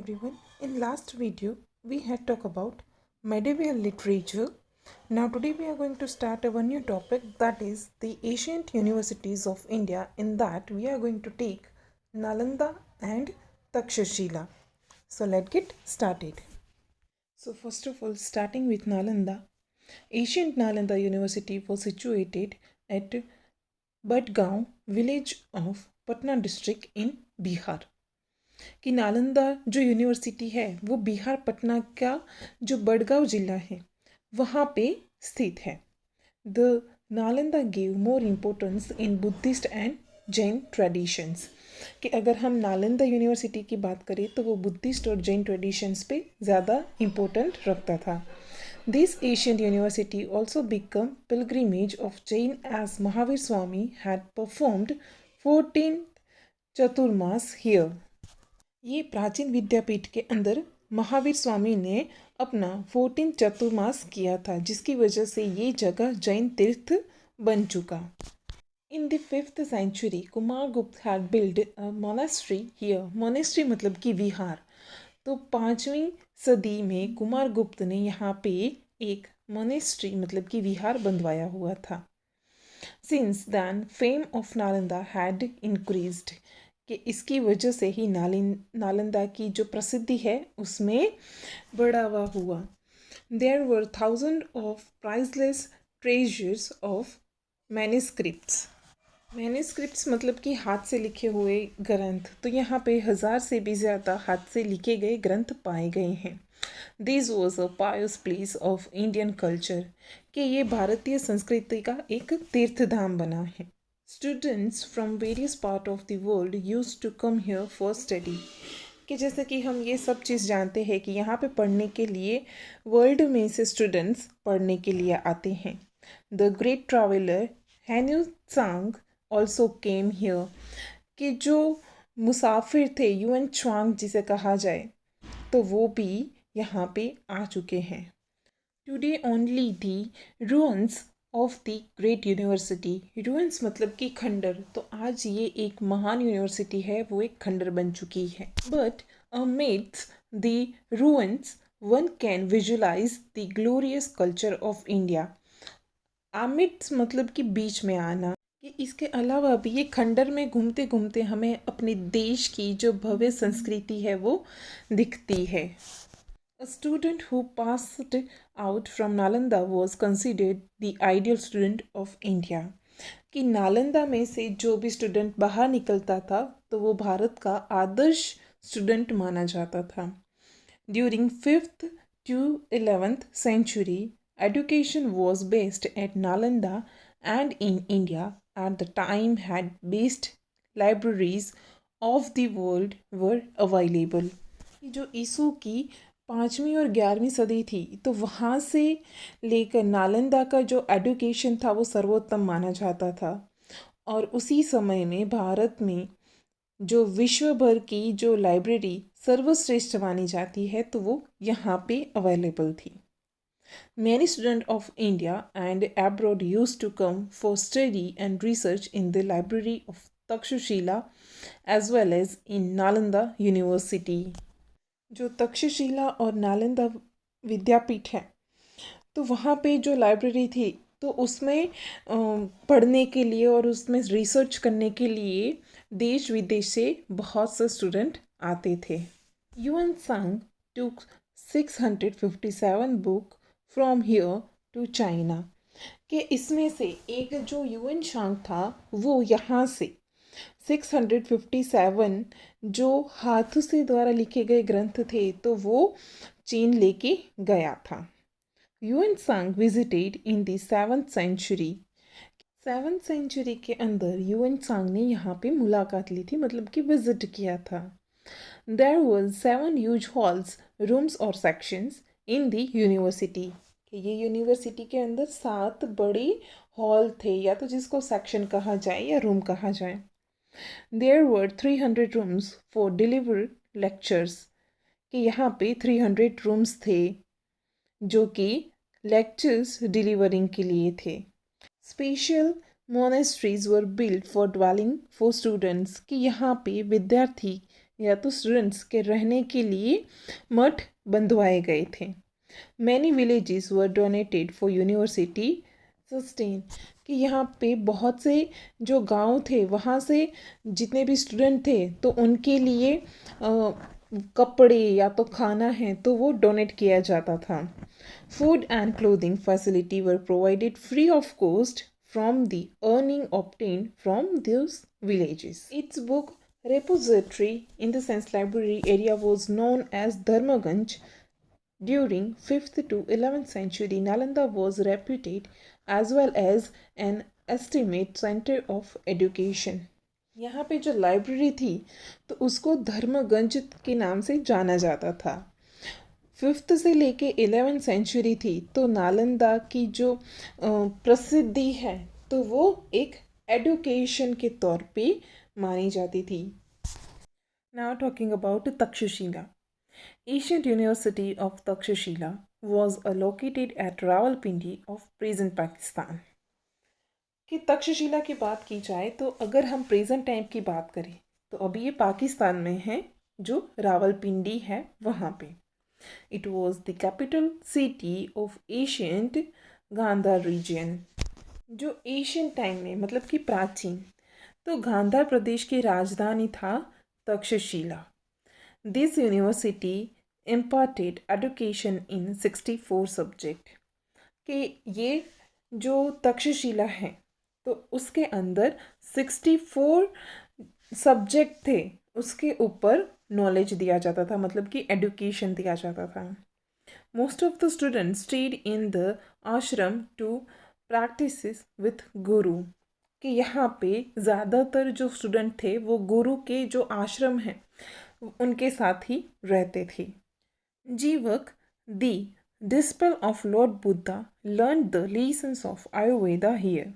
everyone. In last video we had talked about medieval literature. Now today we are going to start our new topic, that is the ancient universities of India. In that we are going to take Nalanda and Takshashila. So let's get started. So first of all, starting with Nalanda, ancient Nalanda University was situated at Badgaon village of Patna district in Bihar. कि नालंदा जो university है वो बिहार पटना का जो बड़गांव जिला है वहाँ पे स्थित है. The Nalanda give more importance in Buddhist and Jain traditions. कि अगर हम नालंदा यूनिवर्सिटी की बात करें तो वो बुद्धिस्ट और जैन ट्रेडिशंस पे ज़्यादा इम्पोर्टेंट रखता था. This ancient university also become pilgrimage of Jain as Mahavir Swami had performed 14 Chaturmas here. ये प्राचीन विद्यापीठ के अंदर महावीर स्वामी ने अपना 14 चतुर्मास किया था, जिसकी वजह से ये जगह जैन तीर्थ बन चुका. In the 5th century Kumaragupta had build a monastery here. Monastery मतलब कि विहार. तो 5वीं सदी में कुमारगुप्त ने यहाँ पे एक मोनेस्ट्री मतलब कि विहार बंधवाया हुआ था. Since then fame of Nalanda had increased. कि इसकी वजह से ही नालंदा की जो प्रसिद्धि है उसमें बढ़ावा हुआ. There were 1000 of priceless treasures of manuscripts. Manuscripts मतलब कि हाथ से लिखे हुए ग्रंथ. तो यहाँ पे 1000 से भी ज़्यादा हाथ से लिखे गए ग्रंथ पाए गए हैं. This was a pious place of Indian culture. कि ये भारतीय संस्कृति का एक तीर्थधाम बना है. Students from various part of the world used to come here for study. कि जैसे कि हम ये सब चीज़ जानते हैं कि यहाँ पे पढ़ने के लिए वर्ल्ड में से स्टूडेंट्स पढ़ने के लिए आते हैं. द ग्रेट ट्रैवलर हैन्यू सांग ऑल्सो केम हियर. कि जो मुसाफिर थे युएन च्वांग जिसे कहा जाए तो वो भी यहाँ पे आ चुके हैं. Today only the ruins of the great university. Ruins मतलब कि खंडर. तो आज ये एक महान यूनिवर्सिटी है, वो एक खंडर बन चुकी है. But amidst the ruins one can visualise the glorious culture of India. Amidst मतलब कि बीच में आना. कि इसके अलावा भी ये खंडर में घूमते घूमते हमें अपने देश की जो भव्य संस्कृति है वो दिखती है. A student who passed out from Nalanda was considered the ideal student of India. कि नालंदा में से जो भी स्टूडेंट बाहर निकलता था तो वो भारत का आदर्श स्टूडेंट माना जाता था. During 5th to 11th century, education was based at Nalanda and in India at the time had best libraries of the world were available. जो ईसू की 5वीं और 11वीं सदी थी तो वहाँ से लेकर नालंदा का जो एडुकेशन था वो सर्वोत्तम माना जाता था. और उसी समय में भारत में जो विश्व भर की जो लाइब्रेरी सर्वश्रेष्ठ मानी जाती है तो वो यहाँ पे अवेलेबल थी. Many students of India and abroad used to come for study and research in the library of Takshashila as well as in Nalanda University. जो तक्षशिला और नालंदा विद्यापीठ है तो वहाँ पे जो लाइब्रेरी थी तो उसमें पढ़ने के लिए और उसमें रिसर्च करने के लिए देश विदेश से बहुत से स्टूडेंट आते थे. Hiuen Tsang took 657 book from here to China. कि इसमें से एक जो युएन सांग था वो यहाँ से 657 जो हाथों से द्वारा लिखे गए ग्रंथ थे तो वो चीन लेके गया था. युएन सांग visited in the 7th century. 7th century के अंदर युएन सांग ने यहाँ पे मुलाकात ली थी, मतलब कि विजिट किया था. There were 7 huge halls, rooms और सेक्शंस इन द यूनिवर्सिटी. ये यूनिवर्सिटी के अंदर 7 बड़े हॉल थे, या तो जिसको सेक्शन कहा जाए या रूम कहा जाए. There were 300 rooms for deliver lectures. कि यहाँ पे 300 rooms थे जो कि lectures delivering के लिए थे. Special monasteries were built for dwelling for students. कि यहाँ पे विद्यार्थी या तो स्टूडेंट्स के रहने के लिए मठ बंधवाए गए थे। Many villages were donated for university sustain, कि यहाँ पे बहुत से जो गांव थे वहाँ से जितने भी स्टूडेंट थे तो उनके लिए कपड़े या तो खाना है तो वो डोनेट किया जाता था। Food and clothing facility were provided free of cost from the earning obtained from those villages. Its book repository in the sense library area was known as Dharmaganj. During 5th to 11th century, Nalanda was reputed as well as an estimate center of education. यहाँ पे जो library थी तो उसको धर्मगंज के नाम से जाना जाता था। 5th से लेके 11th सेंचुरी थी तो नालंदा की जो प्रसिद्धि है तो वो एक एडुकेशन के तौर पे मानी जाती थी। Now talking about Takshashila. Ancient University of Takshashila was located at Rawalpindi of present Pakistan. कि तक्षशिला की बात की जाए तो अगर हम प्रेजेंट टाइम की बात करें तो अभी ये पाकिस्तान में है, जो रावलपिंडी है वहाँ पे। It was the capital city of ancient Gandhara region. जो एशियन टाइम में मतलब कि प्राचीन, तो गांधार प्रदेश की राजधानी था Takshashila. This university imparted education in 64 subject, कि ये जो तक्षशिला है तो उसके अंदर 64 सब्जेक्ट थे, उसके ऊपर नॉलेज दिया जाता था, मतलब कि एडुकेशन दिया जाता था। Most of the students stayed in the आश्रम टू प्रैक्टिस विथ गुरु, कि यहाँ पे ज़्यादातर जो स्टूडेंट थे वो गुरु के जो आश्रम हैं उनके साथ ही रहते थे। Jivaka the disciple of lord Buddha learn the lessons of Ayurveda here,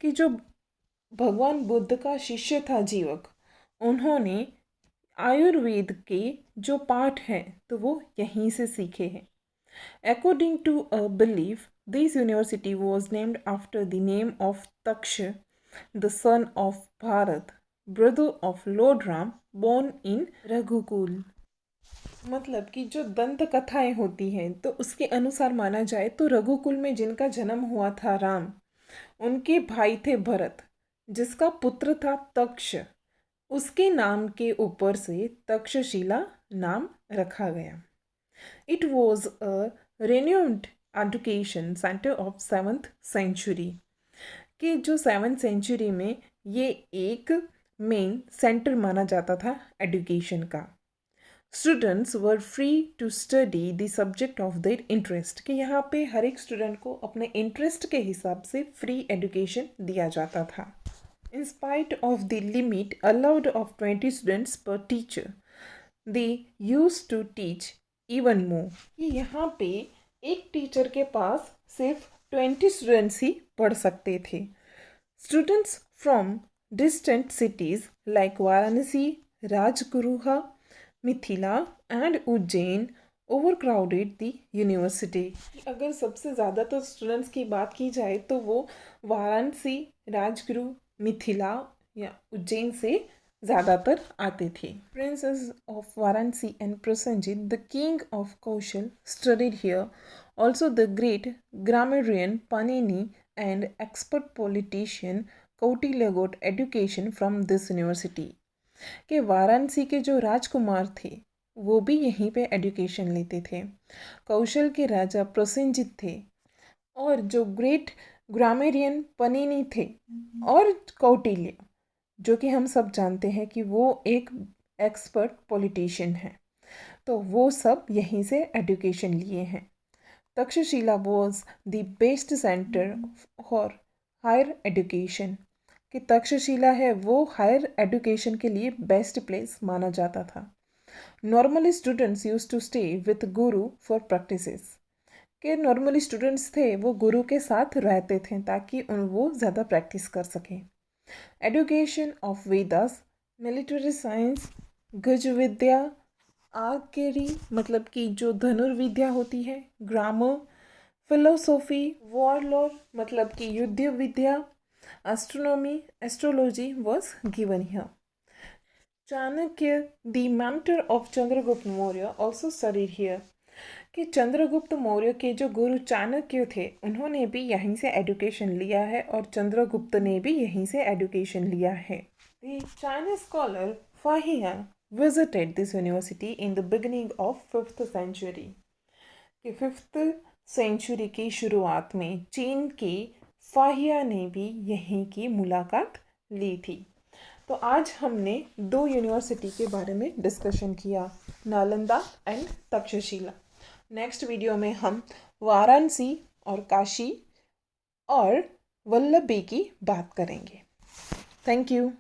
कि जो भगवान बुद्ध का शिष्य था जीवक, उन्होंने आयुर्वेद के जो पाठ हैं तो वो यहीं से सीखे हैं। According to a belief this university was named after the name of Taksh, the son of Bharat, brother of lord Ram, born in Raghukul. मतलब कि जो दंत कथाएं होती हैं तो उसके अनुसार माना जाए तो रघुकुल में जिनका जन्म हुआ था राम, उनके भाई थे भरत, जिसका पुत्र था तक्ष, उसके नाम के ऊपर से तक्षशिला नाम रखा गया। It was a renowned education centre of 7th century, कि जो 7th सेंचुरी में ये एक मेन सेंटर माना जाता था एजुकेशन का। Students were free to study the subject of their interest, कि यहाँ पे हर एक स्टूडेंट को अपने इंटरेस्ट के हिसाब से फ्री एजुकेशन दिया जाता था। In spite of the limit allowed of 20 students per teacher, they use to teach even more, कि यहाँ पे एक टीचर के पास सिर्फ 20 स्टूडेंट्स ही पढ़ सकते थे। Students from distant cities like Varanasi, Rajgriha, Mithila and Ujjain overcrowded the university. अगर सबसे ज़्यादा तो स्टूडेंट्स की बात की जाए तो वो वाराणसी, राजगुरु, मिथिला या उज्जैन से ज़्यादातर आते थे। Princess of Varanasi and Prasenjit the king of Kaushal studied here, also the great grammarian Panini and expert politician Kautilya got education from this university, कि वाराणसी के जो राजकुमार थे वो भी यहीं पे एजुकेशन लेते थे। कौशल के राजा प्रसेनजित थे और जो ग्रेट ग्रामेरियन पनीनी थे और कौटिल्य, जो कि हम सब जानते हैं कि वो एक एक्सपर्ट पॉलिटिशियन है, तो वो सब यहीं से एजुकेशन लिए हैं। Taxila was the best centre for higher education, कि तक्षशिला है वो हायर एजुकेशन के लिए बेस्ट प्लेस माना जाता था। Normally students use to stay with guru for practices, के नॉर्मली स्टूडेंट्स थे वो गुरु के साथ रहते थे ताकि वो ज़्यादा प्रैक्टिस कर सकें। Education of Vedas, military science, गज विद्या, आर्चरी मतलब कि जो धनुर्विद्या होती है, ग्रामर, फिलोसॉफी, वॉरलॉर मतलब कि युद्ध विद्या, astronomy, astrology was given here. Chanakya, the mentor of Chandragupta Maurya, also studied here. कि चंद्रगुप्त मौर्य के जो गुरु चाणक्य थे उन्होंने भी यहीं से एजुकेशन लिया है और चंद्रगुप्त ने भी यहीं से एजुकेशन लिया है. The Chinese scholar Fahian visited this university in the beginning of 5th century. कि 5th सेंचुरी की शुरुआत में चीन की फाहिया ने भी यहीं की मुलाकात ली थी. तो आज हमने 2 यूनिवर्सिटी के बारे में डिस्कशन किया, Nalanda and Takshashila. Next video में हम वाराणसी और काशी और वल्लभी की बात करेंगे. Thank you.